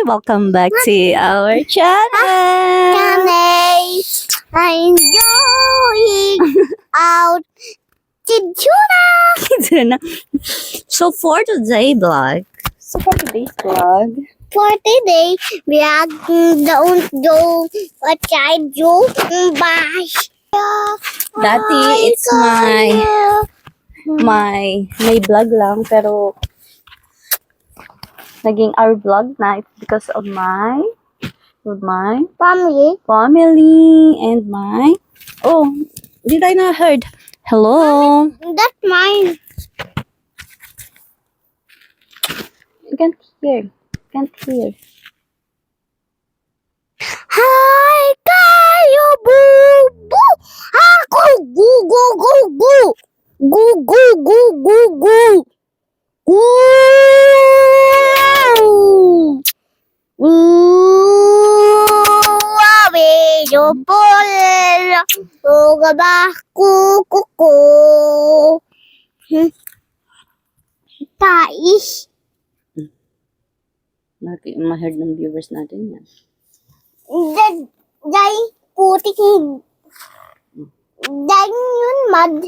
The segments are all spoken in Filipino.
Welcome back to our channel! I'm going out to tuna. So for today's vlog, For today, we are don't do a child joke. Bye. Dati, it's my vlog lang, pero naging our vlog na. It's because of my Family. family and my, oh, did I not heard? Hello? That's mine. You can't hear. Hi, kayo, boo, boo. Ako, gu, gu, gu, gu. Gu, gu, gu, gu, gu. Gu. Abe, yo, pol. Uga ba, ku, ku, ku. Tais. Ma-heard ng viewers natin yan. Day, putik yun. Day yun, mad.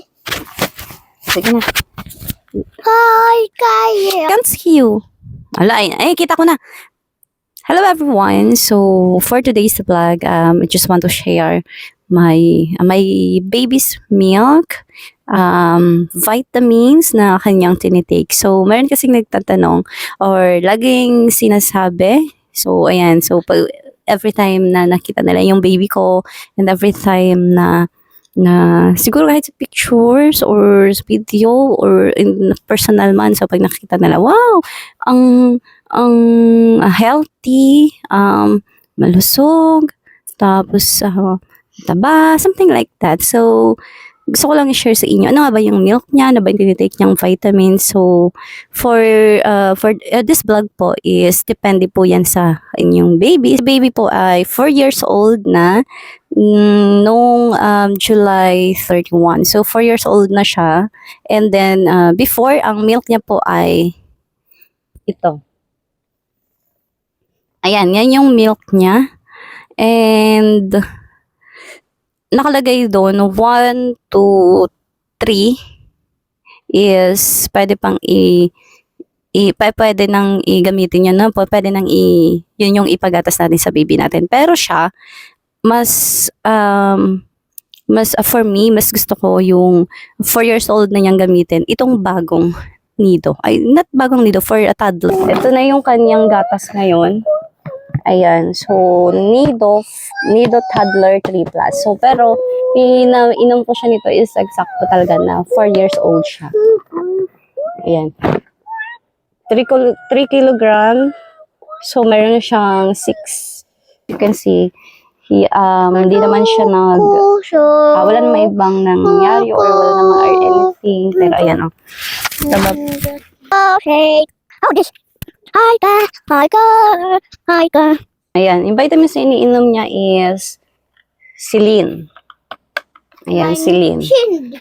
Sige na. Hi, kayo. Can't see you. Ala, ay, kita ko na. Hello everyone. So for today's vlog, I just want to share my baby's milk, vitamins na kanyang tinitake. So meron kasing nagtatanong or laging sinasabi. So ayan, so every time na nakita nila yung baby ko and every time na siguro kahit sa pictures or sa video or in personal man, so pag nakita nila, wow, ang healthy, malusog, tapos taba, something like that. So gusto ko lang i-share sa inyo, ano nga ba yung milk niya, ano ba yung tinitake niyang vitamins. So for this vlog po is depende po yan sa inyong baby. Si baby po ay 4 years old na noong July 31. So 4 years old na siya. And then before, ang milk niya po ay ito. Ayan, yan yung milk niya. And nakalagay doon 1 to 3 is pwede pang pwede nang i-gamitin yun, no? Pwede nang yun yung ipagatas natin sa baby natin. Pero siya, mas for me, mas gusto ko yung 4 years old na niyang gamitin. Itong bagong nido. Ay, not bagong nido, for a toddler. Ito na yung kanyang gatas ngayon. Ayan. So, nido toddler 3+. So, pero, inom ko siya nito is eksakto talaga na 4 years old siya. Ayan. 3 kilogram. So, meron siyang 6. You can see, hindi naman siya wala namang ibang nangyari or wala namang anything. Pero, ayan, oh. Okay. Oh, this. Hi, ka. Ayan, yung vitamins na iniinom niya is Silin. Ayan, Silin.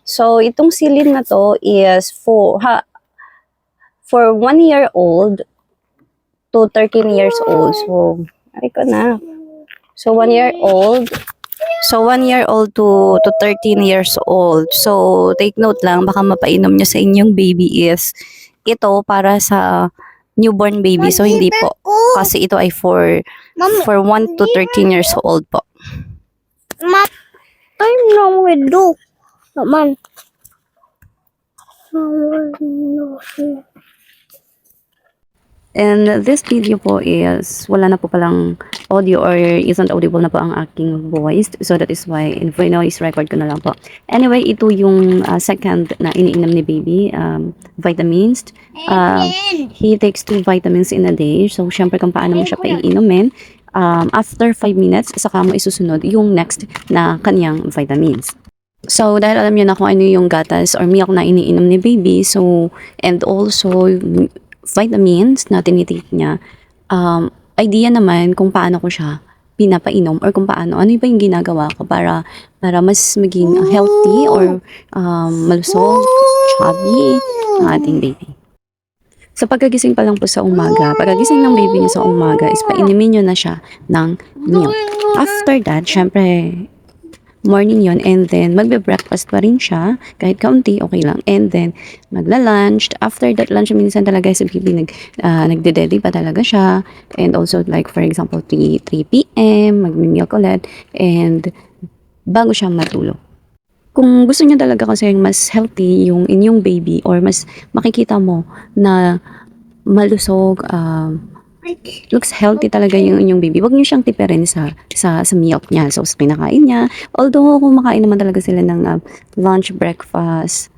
So, itong Silin na to is for 1 year old to 13 years old. So, ay ko na. So, 1 year old. So, 1 year old to 13 years old. So, take note lang, baka mapainom niyo sa inyong baby is ito para sa newborn baby. So, hindi po. Kasi ito ay for 1 to 13 years old po. I'm not with you. Naman. And this video po is wala na po palang audio or isn't audible na po ang aking voice. So that is why voice record ko na lang po. Anyway, ito yung second na iniinom ni baby, vitamins. He takes 2 vitamins in a day. So syempre kung paano mo siya paiinumin, after 5 minutes, saka mo isusunod yung next na kanyang vitamins. So, dahil alam niyo na kung ano yung gatas or milk na iniinom ni baby, so, and also vitamins na tinitake niya, idea naman kung paano ko siya pinapainom or kung paano, ano ba yung ginagawa ko para mas maging healthy or malusog, chubby ang ating baby. So pagkagising pa lang po sa umaga, pagkagising ng baby niyo sa umaga is painimin niyo na siya ng milk. After that, syempre, morning yon, and then magbe-breakfast pa rin siya kahit kaunti, okay lang, and then magla-lunch. After that lunch, minsan talaga si baby nagde-daddy pa talaga siya, and also like for example 3 p.m. magmi-milk ulit, and bago siya matulog. Kung gusto niyo talaga kasi mas healthy yung inyong baby, or mas makikita mo na malusog, looks healthy talaga yung inyong baby, wag niyo siyang tipirin sa milk niya. So, sa pinakain niya, although kumakain naman talaga sila ng lunch, breakfast,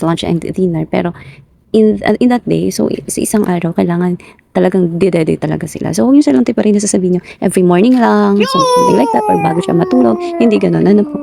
lunch, and dinner, pero in that day, so sa isang araw, kailangan talagang didede talaga sila. So, huwag niyo silang tipirin na sasabihin niyo, every morning lang, so something like that, or bago siya matulog, hindi ganun, ano po.